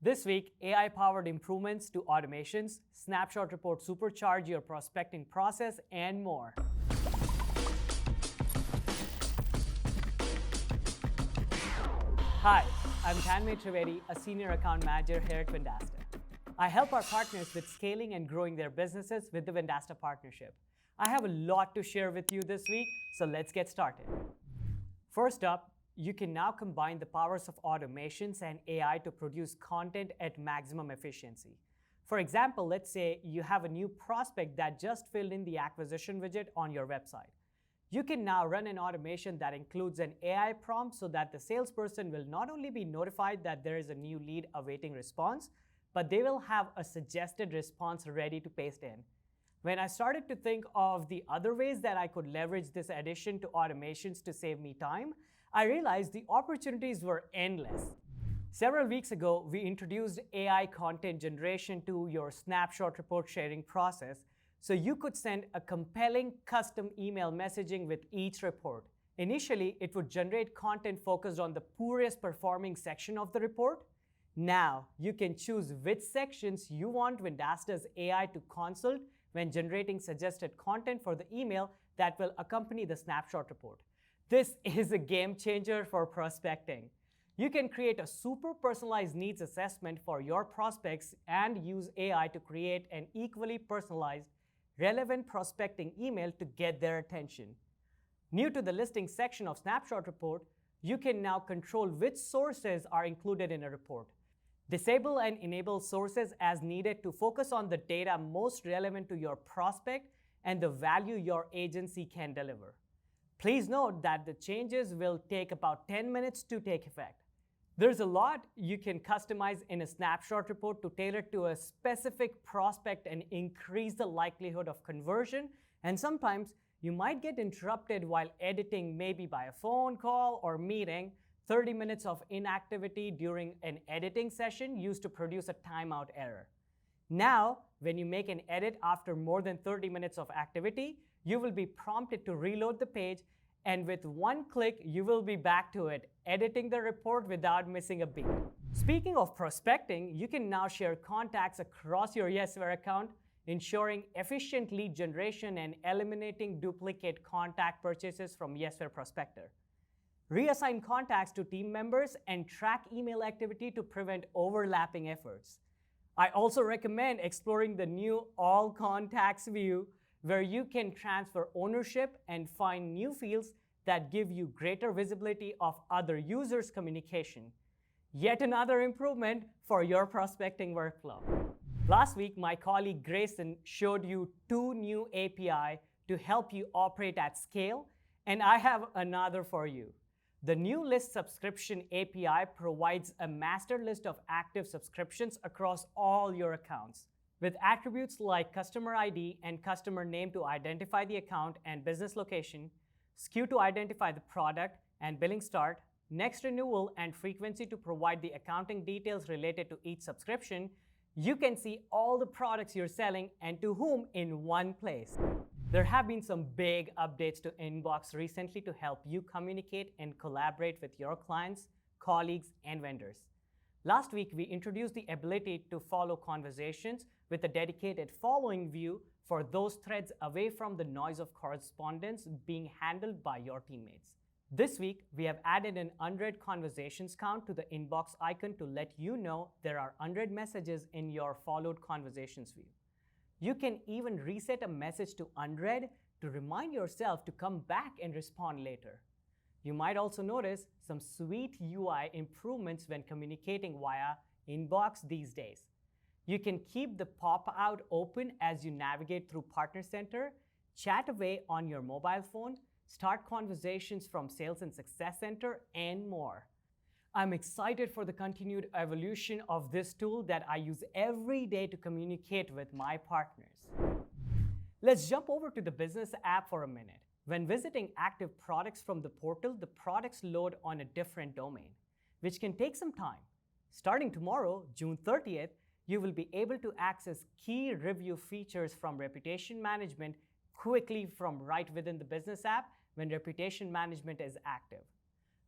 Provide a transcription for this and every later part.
This week, AI-powered improvements to automations, Snapshot Reports supercharge your prospecting process, and more. Hi, I'm Tanmay Trivedi, a senior account manager here at Vendasta. I help our partners with scaling and growing their businesses with the Vendasta partnership. I have a lot to share with you this week, so let's get started. First up, you can now combine the powers of automations and AI to produce content at maximum efficiency. For example, let's say you have a new prospect that just filled in the acquisition widget on your website. You can now run an automation that includes an AI prompt so that the salesperson will not only be notified that there is a new lead awaiting response, but they will have a suggested response ready to paste in. When I started to think of the other ways that I could leverage this addition to automations to save me time, I realized the opportunities were endless. Several weeks ago, we introduced AI content generation to your Snapshot report sharing process, so you could send a compelling custom email messaging with each report. Initially, it would generate content focused on the poorest performing section of the report. Now, you can choose which sections you want Vendasta's AI to consult when generating suggested content for the email that will accompany the Snapshot report. This is a game changer for prospecting. You can create a super personalized needs assessment for your prospects and use AI to create an equally personalized, relevant prospecting email to get their attention. New to the listing section of Snapshot Report, you can now control which sources are included in a report. Disable and enable sources as needed to focus on the data most relevant to your prospect and the value your agency can deliver. Please note that the changes will take about 10 minutes to take effect. There's a lot you can customize in a Snapshot report to tailor to a specific prospect and increase the likelihood of conversion. And sometimes you might get interrupted while editing, maybe by a phone call or meeting. 30 minutes of inactivity during an editing session used to produce a timeout error. Now, when you make an edit after more than 30 minutes of activity, you will be prompted to reload the page, and with one click, you will be back to it, editing the report without missing a beat. Speaking of prospecting, you can now share contacts across your Yesware account, ensuring efficient lead generation and eliminating duplicate contact purchases from Yesware Prospector. Reassign contacts to team members and track email activity to prevent overlapping efforts. I also recommend exploring the new All Contacts view, where you can transfer ownership and find new fields that give you greater visibility of other users' communication. Yet another improvement for your prospecting workflow. Last week, my colleague Grayson showed you 2 new API to help you operate at scale, and I have another for you. The new List Subscription API provides a master list of active subscriptions across all your accounts. With attributes like customer ID and customer name to identify the account and business location, SKU to identify the product and billing start, next renewal and frequency to provide the accounting details related to each subscription, you can see all the products you're selling and to whom in one place. There have been some big updates to Inbox recently to help you communicate and collaborate with your clients, colleagues, and vendors. Last week, we introduced the ability to follow conversations with a dedicated following view for those threads away from the noise of correspondence being handled by your teammates. This week, we have added an unread conversations count to the inbox icon to let you know there are unread messages in your followed conversations view. You can even reset a message to unread to remind yourself to come back and respond later. You might also notice some sweet UI improvements when communicating via inbox these days. You can keep the pop-out open as you navigate through Partner Center, chat away on your mobile phone, start conversations from Sales and Success Center, and more. I'm excited for the continued evolution of this tool that I use every day to communicate with my partners. Let's jump over to the business app for a minute. When visiting active products from the portal, the products load on a different domain, which can take some time. Starting tomorrow, June 30th, you will be able to access key review features from reputation management quickly from right within the business app when reputation management is active.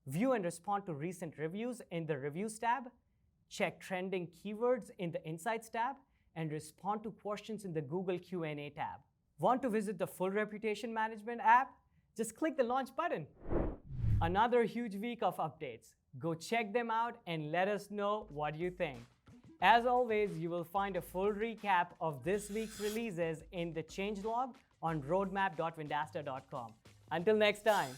View and respond to recent reviews in the Reviews tab, check trending keywords in the Insights tab, and respond to questions in the Google Q&A tab. Want to visit the full reputation management app? Just click the launch button. Another huge week of updates. Go check them out and let us know what you think. As always, you will find a full recap of this week's releases in the changelog on roadmap.vendasta.com. Until next time.